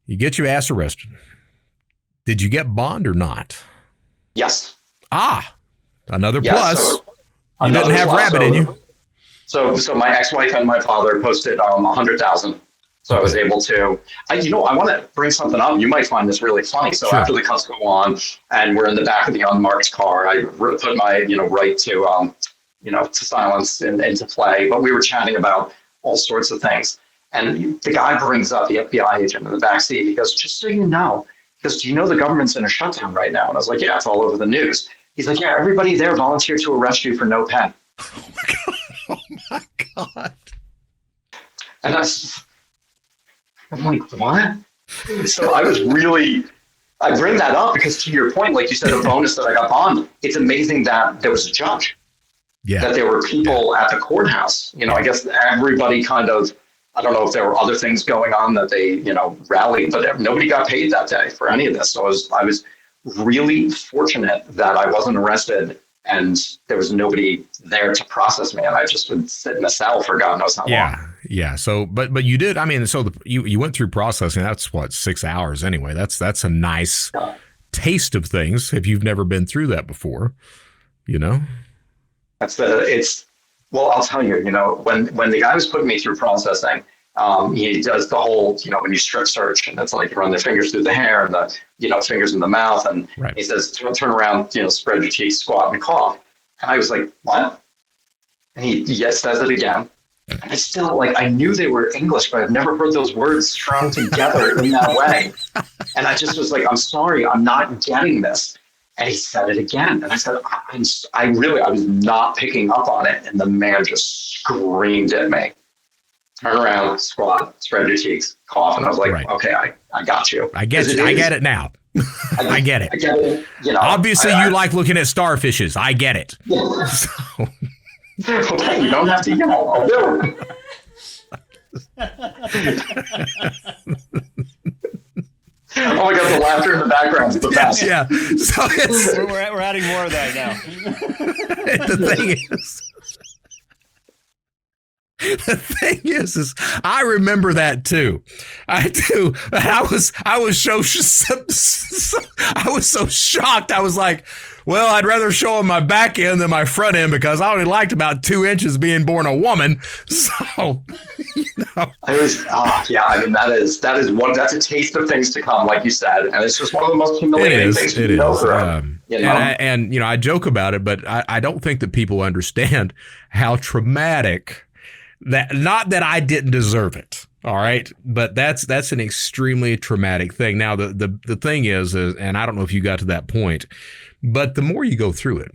You get your ass arrested. Did you get bond or not? Yes. Another plus. So you didn't have rabbit in you. So my ex-wife and my father posted 100,000. So I was able to, I want to bring something up. You might find this really funny. So after the cuts go on and we're in the back of the unmarked car, I put my, right to, to silence into play. But we were chatting about all sorts of things. And the guy brings up the FBI agent in the backseat. He goes, just so you know, because do you know the government's in a shutdown right now? And I was like, yeah, it's all over the news. He's like, yeah, everybody there volunteered to arrest you for no pen. Oh my God. Oh my God. And I'm like, what? So I bring that up because to your point, like you said, a bonus that I got bond, it's amazing that there was a judge, that there were people at the courthouse. I guess everybody kind of, I don't know if there were other things going on that they, rallied, but nobody got paid that day for any of this. So I was really fortunate that I wasn't arrested and there was nobody there to process me. And I just would sit in a cell for God knows how long. Yeah. So, but you did, you went through processing. That's what, 6 hours anyway. That's a nice taste of things. If you've never been through that before, Well, I'll tell you, when the guy was putting me through processing, he does the whole, when you strip search and it's like you run the fingers through the hair and the, fingers in the mouth. And he says, turn around, spread your cheeks, squat and cough. And I was like, what? And he says it again. And I still I knew they were English, but I've never heard those words strung together in that way. And I just was like, I'm sorry, I'm not getting this. And he said it again. And I said, I was not picking up on it. And the man just screamed at me. Turn around, squat, spread your cheeks, cough. And I was like, okay, I got you. I get it now. I get it. I get it. Obviously, you like looking at starfishes. I get it. Yeah. So. Okay, you don't have to yell. I'll do it. Oh my God, the laughter in the background is the best. Yeah. So we're adding more of that now. The thing is I remember that too. I do. I was so shocked. I was like, well, I'd rather show him my back end than my front end because I only liked about 2 inches being born a woman. So, that's a taste of things to come, like you said. And it's just one of the most humiliating things to go through. And I joke about it, but I don't think that people understand how traumatic that, not that I didn't deserve it. All right. But that's an extremely traumatic thing. Now, the thing is, and I don't know if you got to that point, but the more you go through it,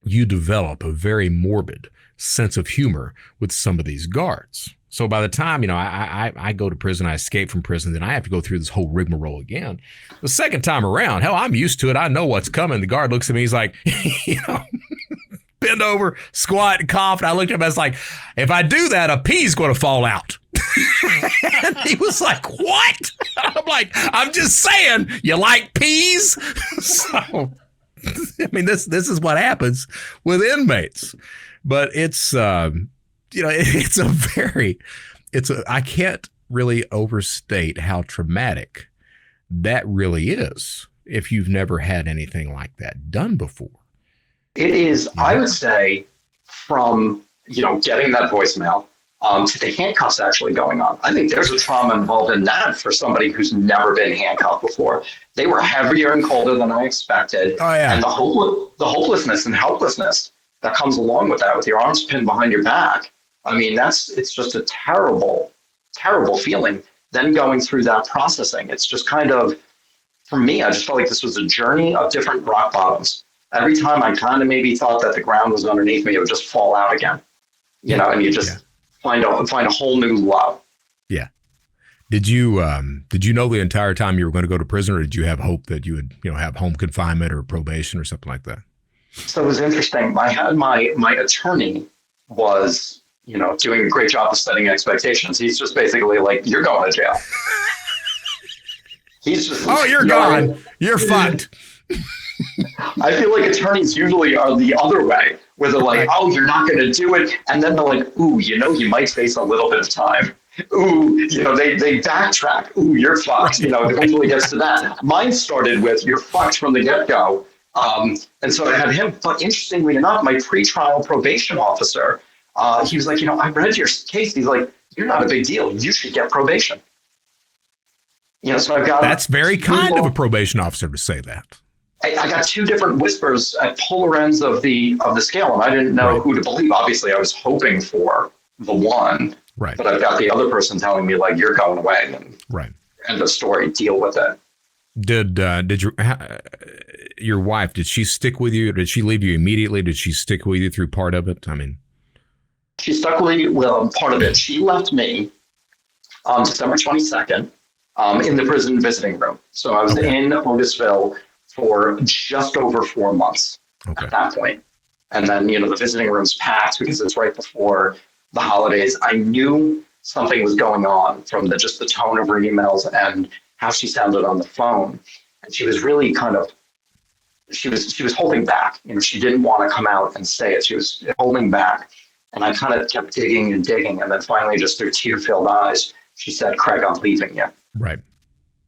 you develop a very morbid sense of humor with some of these guards. So by the time, I go to prison, I escape from prison, then I have to go through this whole rigmarole again. The second time around, hell, I'm used to it. I know what's coming. The guard looks at me. He's like, bend over, squat, and cough. And I looked at him. I was like, if I do that, a pea's going to fall out. And he was like, what? I'm like, I'm just saying, you like peas? So, this is what happens with inmates. But it's, I can't really overstate how traumatic that really is if you've never had anything like that done before. It is, I would say, from, getting that voicemail to the handcuffs actually going on. I think there's a trauma involved in that for somebody who's never been handcuffed before. They were heavier and colder than I expected. Oh, yeah. And the hopelessness and helplessness that comes along with that, with your arms pinned behind your back. It's just a terrible, terrible feeling. Then going through that processing, it's just kind of, for me, I just felt like this was a journey of different rock bottoms. Every time I kind of maybe thought that the ground was underneath me, it would just fall out again, and you just find a whole new low. Yeah. Did you know the entire time you were going to go to prison, or did you have hope that you would, have home confinement or probation or something like that? So it was interesting. I had my attorney was, doing a great job of setting expectations. He's just basically like, you're going to jail. He's just, you're gone. You're fucked. I feel like attorneys usually are the other way, where they're like, oh, you're not going to do it. And then they're like, ooh, you might face a little bit of time. ooh, they backtrack. Ooh, you're fucked. It eventually gets to that. Mine started with, you're fucked from the get-go. And so I had him. But interestingly enough, my pretrial probation officer, he was like, I read your case. He's like, you're not a big deal. You should get probation. So I've got. That's very kind of a probation officer to say that. I got two different whispers at polar ends of the scale, and I didn't know who to believe. Obviously, I was hoping for the one, but I've got the other person telling me, like, you're going away, and end of story, deal with it. Did your wife, did she stick with you? Did she leave you immediately? Did she stick with you through part of it? I mean, she stuck with me. Well, part of it. She left me on December 22nd in the prison visiting room. So I was in Otisville for just over 4 months at that point. And then, the visiting room's packed because it's right before the holidays. I knew something was going on from just the tone of her emails and how she sounded on the phone. And she was really she was holding back. She didn't want to come out and say it. She was holding back. And I kind of kept digging and digging. And then finally, just through tear-filled eyes, she said, Craig, I'm leaving you. Right.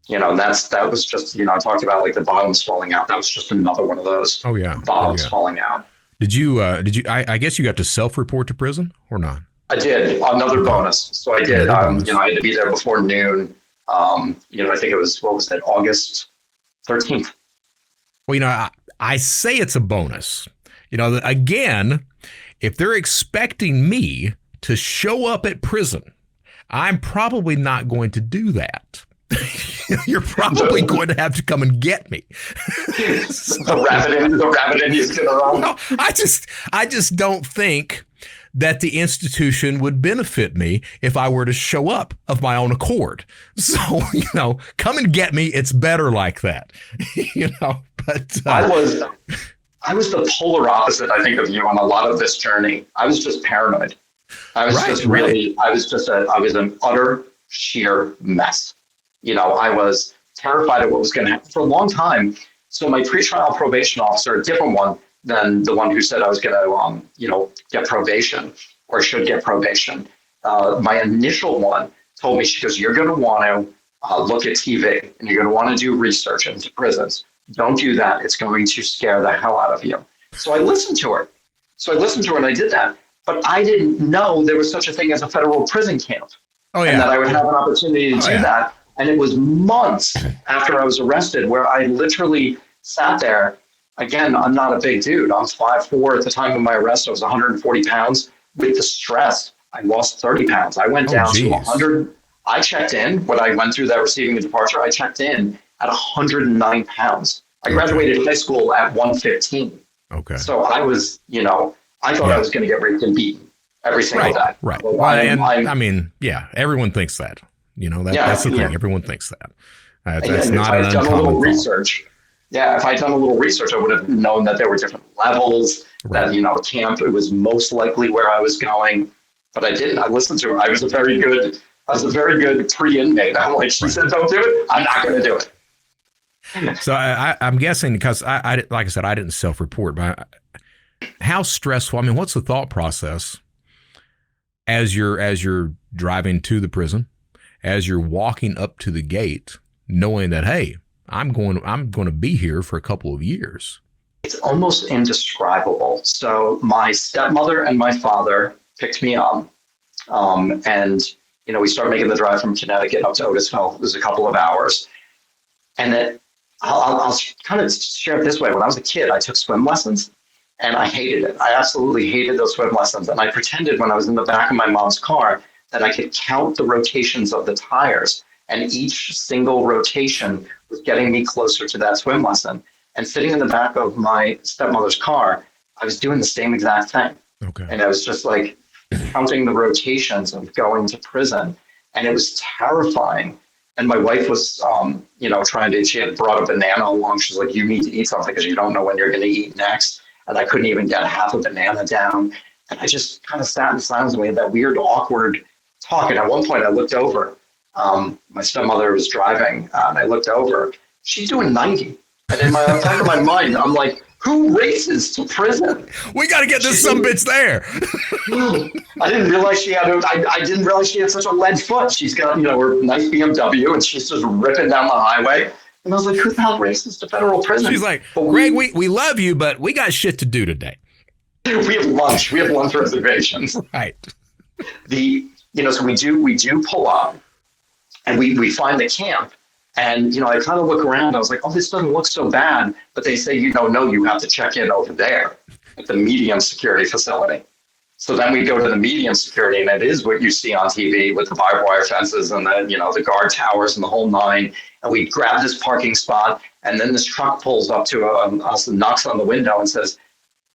That was just, I talked about like the bottoms falling out. That was just another one of those bottoms falling out. Did you, I guess you got to self-report to prison or not? I did. Another bonus. So I did. I had to be there before noon. I think it was, August 13th. Well, I say it's a bonus. Again, if they're expecting me to show up at prison, I'm probably not going to do that. You're probably going to have to come and get me. The rabbit in you to around. No, I just don't think that the institution would benefit me if I were to show up of my own accord. So, come and get me. It's better like that. But I was the polar opposite, I think, of you on a lot of this journey. I was just paranoid. I was I was an utter sheer mess. I was terrified of what was going to happen for a long time. So my pretrial probation officer, a different one than the one who said I was going to, get probation or should get probation. My initial one told me, she goes, you're going to want to look at TV and you're going to want to do research into prisons. Don't do that. It's going to scare the hell out of you. So I listened to her. And I did that. But I didn't know there was such a thing as a federal prison camp. And that I would have an opportunity to do that. And it was months after I was arrested where I literally sat there. Again, I'm not a big dude. I'm 5'4". At the time of my arrest, I was 140 pounds. With the stress, I lost 30 pounds. I went down to 100. I checked in, when I went through that receiving a departure, I checked in at 109 pounds. I graduated high school at 115. Okay. So I was, I thought I was going to get raped and beaten every single day. Right. Well, everyone thinks that. That's the thing. Everyone thinks that. That's not an uncommon thought. If I'd done a little research, I would have known that there were different levels, that, camp, it was most likely where I was going, but I didn't. I listened to her. I was a very good pre-inmate. I'm like, she said, don't do it. I'm not going to do it. So I'm guessing, because I, like I said, I didn't self-report, but how stressful, what's the thought process as you're driving to the prison, as you're walking up to the gate, knowing that, hey, I'm going to be here for a couple of years? It's almost indescribable. So my stepmother and my father picked me up, and we started making the drive from Connecticut up to Otisville. It was a couple of hours, and then I'll kind of share it this way. When I was a kid, I took swim lessons, and I hated it. I absolutely hated those swim lessons, and I pretended when I was in the back of my mom's car that I could count the rotations of the tires, and each single rotation was getting me closer to that swim lesson. And sitting in the back of my stepmother's car, I was doing the same exact thing. Okay. And I was just like counting the rotations of going to prison, and it was terrifying. And my wife was, she had brought a banana along. She's like, you need to eat something because you don't know when you're going to eat next. And I couldn't even get half a banana down. And I just kind of sat in silence, and we had that weird, awkward talk. And at one point I looked over, my stepmother was driving, and I looked over, she's doing 90. And in the back of my mind, I'm like, who races to prison? We got to get this sumbitch there. I didn't realize she had. I didn't realize she had such a lead foot. She's got her nice BMW, and she's just ripping down the highway. And I was like, who the hell races to federal prison? She's like, Greg, we love you, but we got shit to do today. We have lunch. We have lunch reservations. Right. So we do pull up, and we find the camp. And, I kind of look around. I was like, oh, this doesn't look so bad. But they say, no, you have to check in over there at the medium security facility. So then we go to the medium security, and it is what you see on TV with the barbed wire fences and the guard towers and the whole nine. And we grab this parking spot, and then this truck pulls up to us and knocks on the window and says,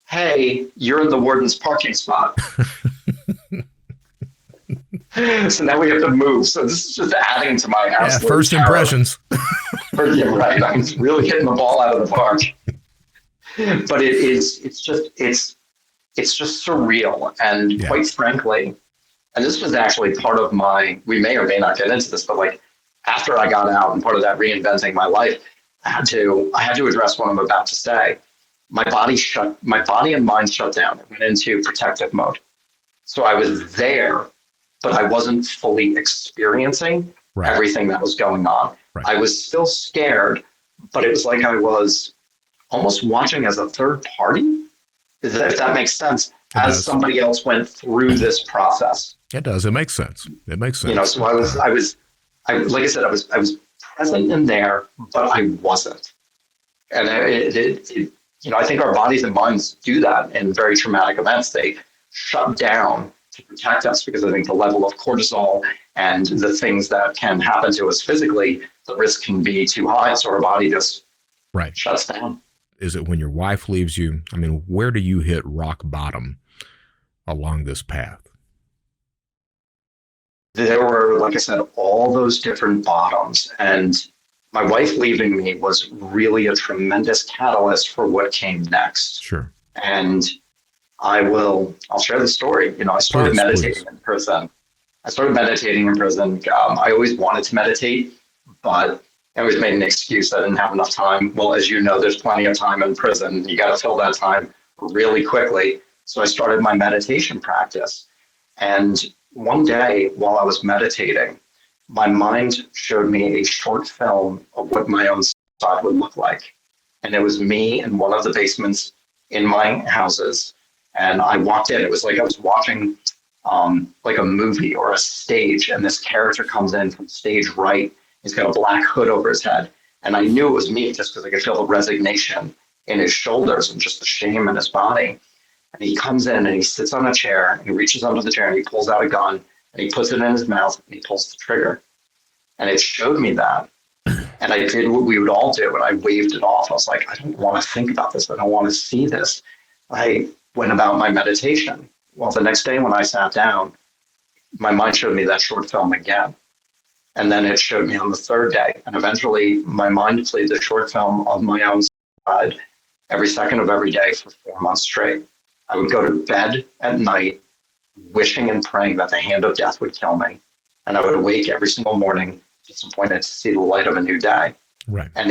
hey, you're in the warden's parking spot. So now we have to move. So this is just adding to my absolute first terror. Impressions. Yeah, right. I'm really hitting the ball out of the park. But it's just surreal. And quite frankly, and this was actually part of we may or may not get into this, but like after I got out and part of that reinventing my life, I had to address what I'm about to say. My body and mind shut down. I went into protective mode. So I was there, but I wasn't fully experiencing everything that was going on. Right. I was still scared, but it was like I was almost watching as a third party, if that makes sense, as somebody else went through this process. It does. It makes sense. So I was like I said, I was present in there, but I wasn't. And I think our bodies and minds do that in very traumatic events. They shut down to protect us because I think the level of cortisol and the things that can happen to us physically, the risk can be too high. So our body just shuts down. Is it when your wife leaves you? I mean, where do you hit rock bottom along this path? There were, like I said, all those different bottoms. And my wife leaving me was really a tremendous catalyst for what came next. Sure. And I'll share the story. I started meditating in prison. I always wanted to meditate, but I always made an excuse. I didn't have enough time. Well, as you know, there's plenty of time in prison. You got to fill that time really quickly. So I started my meditation practice. And one day while I was meditating, my mind showed me a short film of what my own side would look like. And it was me in one of the basements in my houses. And I walked in. It was like I was watching like a movie or a stage. And this character comes in from stage right. He's got a black hood over his head. And I knew it was me just because I could feel the resignation in his shoulders and just the shame in his body. And he comes in and he sits on a chair and he reaches under the chair and he pulls out a gun and he puts it in his mouth and he pulls the trigger. And it showed me that. And I did what we would all do, and I waved it off. I was like, I don't want to think about this. I don't want to see this. I went about my meditation. Well, the next day when I sat down, my mind showed me that short film again. And then it showed me on the third day. And eventually my mind played the short film of my own side every second of every day for 4 months straight. I would go to bed at night wishing and praying that the hand of death would kill me. And I would awake every single morning disappointed to see the light of a new day. Right. And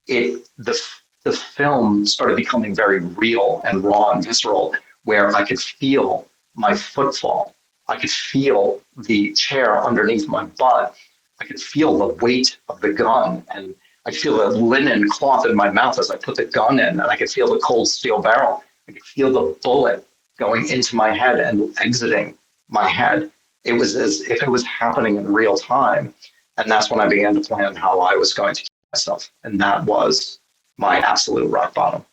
the film started becoming very real and raw and visceral, where I could feel my footfall. I could feel the chair underneath my butt. I could feel the weight of the gun, and I could feel the linen cloth in my mouth as I put the gun in, and I could feel the cold steel barrel. I could feel the bullet going into my head and exiting my head. It was as if it was happening in real time. And that's when I began to plan how I was going to kill myself. And that was my absolute rock bottom.